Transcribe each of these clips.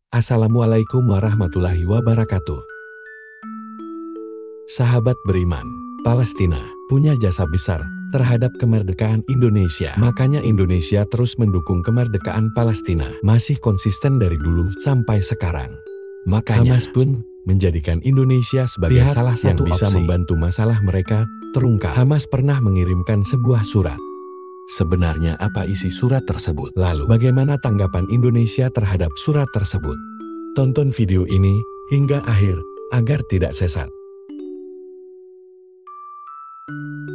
Assalamualaikum warahmatullahi wabarakatuh. Sahabat beriman, Palestina punya jasa besar terhadap kemerdekaan Indonesia. Makanya Indonesia terus mendukung kemerdekaan Palestina. Masih konsisten dari dulu sampai sekarang. Makanya Hamas pun menjadikan Indonesia sebagai salah satu yang bisa membantu masalah mereka terungkap. Hamas pernah mengirimkan sebuah surat. Sebenarnya apa isi surat tersebut? Lalu bagaimana tanggapan Indonesia terhadap surat tersebut? Tonton video ini hingga akhir agar tidak sesat.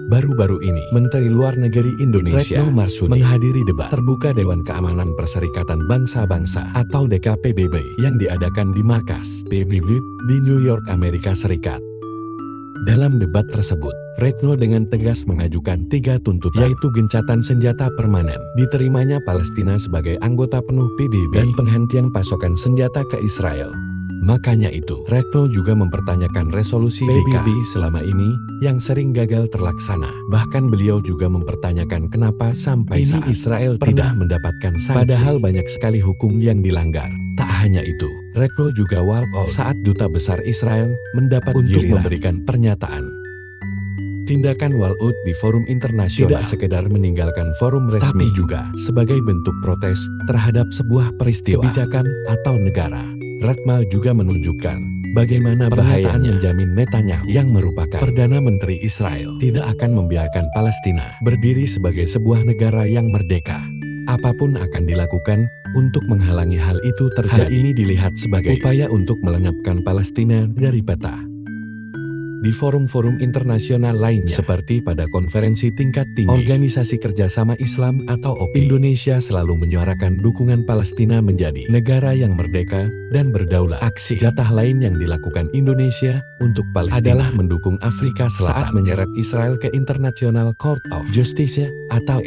Baru-baru ini, Menteri Luar Negeri Indonesia Retno Marsudi menghadiri debat terbuka Dewan Keamanan Perserikatan Bangsa-Bangsa atau DKPBB yang diadakan di markas PBB di New York, Amerika Serikat. Dalam debat tersebut, Retno dengan tegas mengajukan 3 tuntutan, yaitu gencatan senjata permanen, diterimanya Palestina sebagai anggota penuh PBB, dan penghentian pasokan senjata ke Israel. Makanya itu, Retno juga mempertanyakan resolusi PBB selama ini yang sering gagal terlaksana. Bahkan beliau juga mempertanyakan kenapa sampai saat Israel tidak mendapatkan sanksi. Padahal banyak sekali hukum yang dilanggar. Tak hanya itu, Retno juga walk out saat Duta Besar Israel mendapat untuk memberikan pernyataan. Tindakan walkout di forum internasional tidak sekedar meninggalkan forum resmi, tapi juga sebagai bentuk protes terhadap sebuah peristiwa, kebijakan, atau negara. Retno juga menunjukkan bagaimana bahayanya menjamin Netanyahu yang merupakan Perdana Menteri Israel tidak akan membiarkan Palestina berdiri sebagai sebuah negara yang merdeka. Apapun akan dilakukan untuk menghalangi hal itu terjadi. Hal ini dilihat sebagai upaya untuk melenyapkan Palestina dari peta. Di forum-forum internasional lainnya, seperti pada konferensi tingkat tinggi Organisasi Kerjasama Islam atau OKI, Indonesia selalu menyuarakan dukungan Palestina menjadi negara yang merdeka dan berdaulat. Aksi jatah lain yang dilakukan Indonesia untuk Palestina adalah mendukung Afrika Selatan saat menyeret Israel ke International Court of Justice atau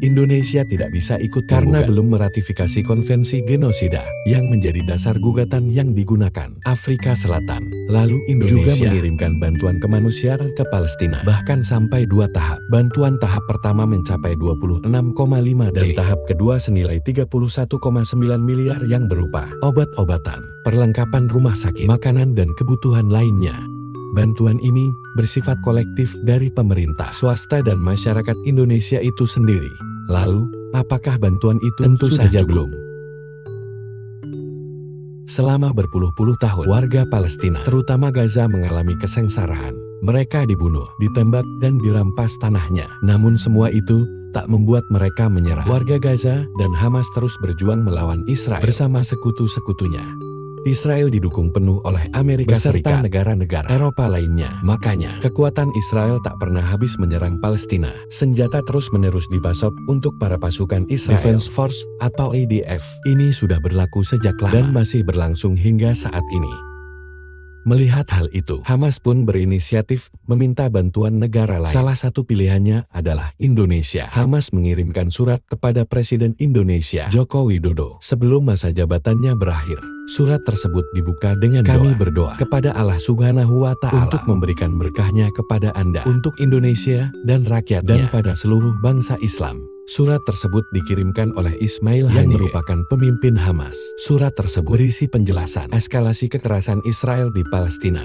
Indonesia tidak bisa ikut karena belum meratifikasi konvensi genosida yang menjadi dasar gugatan yang digunakan Afrika Selatan. Lalu Indonesia juga mengirimkan bantuan kemanusiaan ke Palestina, bahkan sampai 2 tahap. Bantuan tahap pertama mencapai 26,5 dan tahap kedua senilai 31,9 miliar yang berupa obat-obatan, perlengkapan rumah sakit, makanan dan kebutuhan lainnya. Bantuan ini bersifat kolektif dari pemerintah, swasta dan masyarakat Indonesia itu sendiri. Lalu, apakah bantuan itu tentu saja belum? Selama berpuluh-puluh tahun, warga Palestina, terutama Gaza, mengalami kesengsaraan. Mereka dibunuh, ditembak, dan dirampas tanahnya. Namun semua itu tak membuat mereka menyerah. Warga Gaza dan Hamas terus berjuang melawan Israel bersama sekutu-sekutunya. Israel didukung penuh oleh Amerika Serikat, negara-negara Eropa lainnya. Makanya, kekuatan Israel tak pernah habis menyerang Palestina. Senjata terus-menerus dipasok untuk para pasukan Israel Defense Force atau IDF. Ini sudah berlaku sejak lama dan masih berlangsung hingga saat ini. Melihat hal itu, Hamas pun berinisiatif meminta bantuan negara lain. Salah satu pilihannya adalah Indonesia. Hamas mengirimkan surat kepada Presiden Indonesia, Joko Widodo, sebelum masa jabatannya berakhir. Surat tersebut dibuka dengan kami berdoa kepada Allah Subhanahu wa Ta'ala untuk memberikan berkahnya kepada Anda, untuk Indonesia dan rakyatnya, dan pada seluruh bangsa Islam. Surat tersebut dikirimkan oleh Ismail yang merupakan pemimpin Hamas. Surat tersebut berisi penjelasan eskalasi kekerasan Israel di Palestina.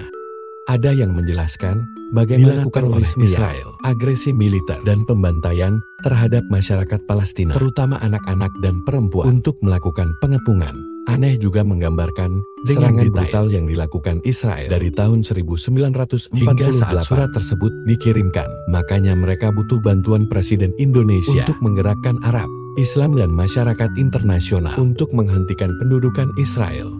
Ada yang menjelaskan bagaimana dilakukan oleh Israel agresi militer dan pembantaian terhadap masyarakat Palestina, terutama anak-anak dan perempuan, untuk melakukan pengepungan. Aneh juga menggambarkan serangan brutal yang dilakukan Israel dari tahun 1948 hingga saat surat tersebut dikirimkan. Makanya mereka butuh bantuan Presiden Indonesia untuk menggerakkan Arab, Islam dan masyarakat internasional untuk menghentikan pendudukan Israel.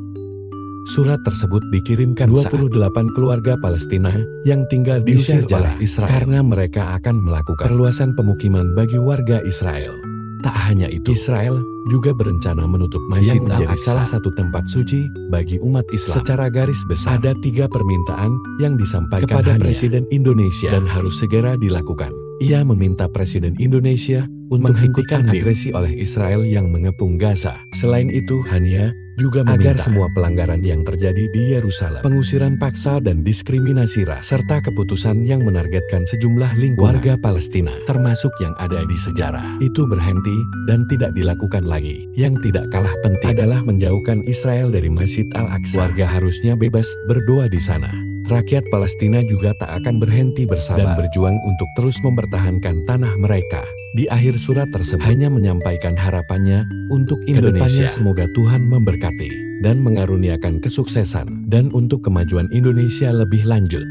Surat tersebut dikirimkan 28 keluarga Palestina yang tinggal diusir oleh Israel karena mereka akan melakukan perluasan pemukiman bagi warga Israel. Tak hanya itu, Israel juga berencana menutup masjid yang menjadi salah satu tempat suci bagi umat Islam. Secara garis besar, ada 3 permintaan yang disampaikan kepada Presiden Indonesia dan harus segera dilakukan. Ia meminta Presiden Indonesia untuk menghentikan agresi oleh Israel yang mengepung Gaza. Selain itu, Hania juga meminta agar semua pelanggaran yang terjadi di Yerusalem, pengusiran paksa dan diskriminasi ras, serta keputusan yang menargetkan sejumlah lingkungan warga Palestina, termasuk yang ada di sejarah, itu berhenti dan tidak dilakukan lagi. Yang tidak kalah penting adalah menjauhkan Israel dari Masjid Al-Aqsa. Warga harusnya bebas berdoa di sana. Rakyat Palestina juga tak akan berhenti bersabar dan berjuang untuk terus mempertahankan tanah mereka. Di akhir surat tersebut hanya menyampaikan harapannya untuk Indonesia. Semoga Tuhan memberkati dan mengaruniakan kesuksesan dan untuk kemajuan Indonesia lebih lanjut.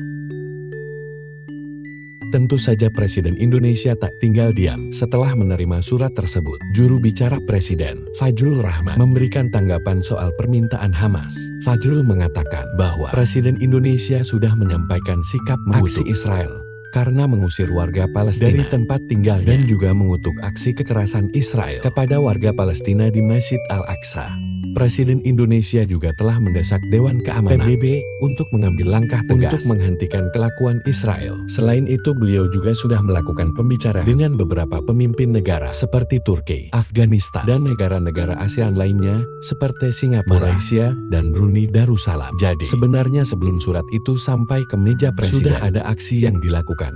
Tentu saja Presiden Indonesia tak tinggal diam setelah menerima surat tersebut. Juru bicara Presiden, Fajrul Rahman, memberikan tanggapan soal permintaan Hamas. Fajrul mengatakan bahwa Presiden Indonesia sudah menyampaikan sikap mengutuk aksi Israel karena mengusir warga Palestina dari tempat tinggalnya dan juga mengutuk aksi kekerasan Israel kepada warga Palestina di Masjid Al-Aqsa. Presiden Indonesia juga telah mendesak Dewan Keamanan PBB untuk mengambil langkah tegas untuk menghentikan kelakuan Israel. Selain itu, beliau juga sudah melakukan pembicaraan dengan beberapa pemimpin negara seperti Turki, Afghanistan, dan negara-negara ASEAN lainnya seperti Singapura, Malaysia, dan Brunei Darussalam. Jadi, sebenarnya sebelum surat itu sampai ke meja Presiden, sudah ada aksi yang dilakukan.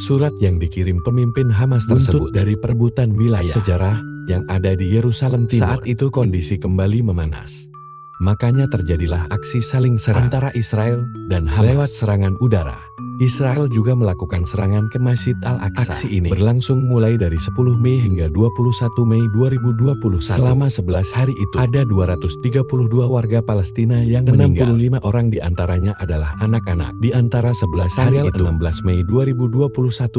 Surat yang dikirim pemimpin Hamas tersebut dari perebutan wilayah sejarah yang ada di Yerusalem Timur. Saat itu kondisi kembali memanas. Makanya terjadilah aksi saling serang antara Israel dan Hamas lewat serangan udara. Israel juga melakukan serangan ke Masjid Al-Aqsa. Aksi ini berlangsung mulai dari 10 Mei hingga 21 Mei 2021. Selama 11 hari itu ada 232 warga Palestina yang meninggal. 65 orang diantaranya adalah anak-anak. Di antara 11 hari itu 16 Mei 2021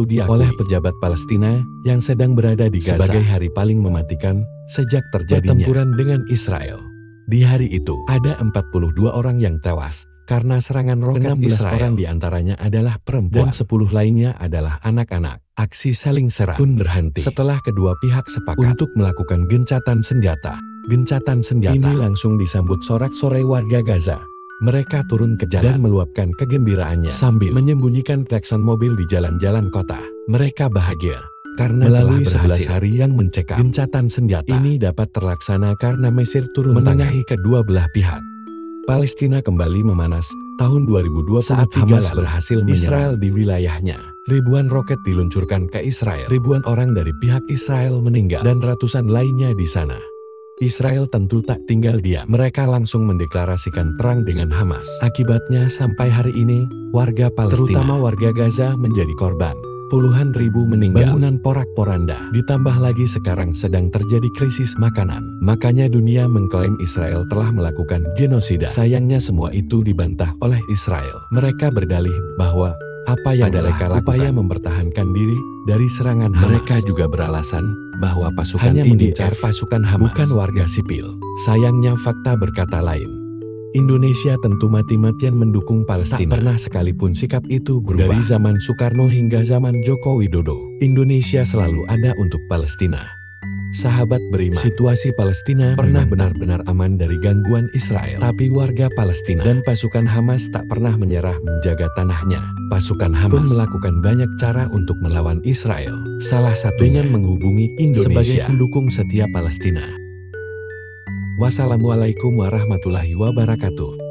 diakui oleh pejabat Palestina yang sedang berada di Gaza sebagai hari paling mematikan sejak terjadinya pertempuran dengan Israel. Di hari itu ada 42 orang yang tewas karena serangan roket Israel. Orang diantaranya adalah perempuan dan 10 lainnya adalah anak-anak. Aksi saling serang pun berhenti setelah kedua pihak sepakat untuk melakukan gencatan senjata. Gencatan senjata ini langsung disambut sorak-sorai warga Gaza. Mereka turun ke jalan dan meluapkan kegembiraannya sambil menyembunyikan klakson mobil di jalan-jalan kota. Mereka bahagia karena melalui 11 hari yang mencekam, gencatan senjata ini dapat terlaksana karena Mesir turun menengahi kedua belah pihak. Palestina kembali memanas tahun 2002 saat Hamas berhasil Israel di wilayahnya. Ribuan roket diluncurkan ke Israel. Ribuan orang dari pihak Israel meninggal dan ratusan lainnya di sana. Israel tentu tak tinggal diam. Mereka langsung mendeklarasikan perang dengan Hamas. Akibatnya sampai hari ini warga Palestina, terutama warga Gaza, menjadi korban. Puluhan ribu meninggal, bangunan porak-poranda, ditambah lagi sekarang sedang terjadi krisis makanan. Makanya dunia mengklaim Israel telah melakukan genosida. Sayangnya semua itu dibantah oleh Israel. Mereka berdalih bahwa apa yang mereka lakukan upaya mempertahankan diri dari serangan Hamas. Mereka juga beralasan bahwa pasukan hanya mengincar pasukan Hamas, bukan warga sipil. Sayangnya fakta berkata lain. Indonesia tentu mati-matian mendukung Palestina. Tak pernah sekalipun sikap itu berubah. Dari zaman Soekarno hingga zaman Joko Widodo, Indonesia selalu ada untuk Palestina. Sahabat beriman, situasi Palestina pernah benar-benar aman dari gangguan Israel. Tapi warga Palestina dan pasukan Hamas tak pernah menyerah menjaga tanahnya. Pasukan Hamas pun melakukan banyak cara untuk melawan Israel. Salah satunya dengan menghubungi Indonesia sebagai pendukung setia Palestina. Wassalamualaikum warahmatullahi wabarakatuh.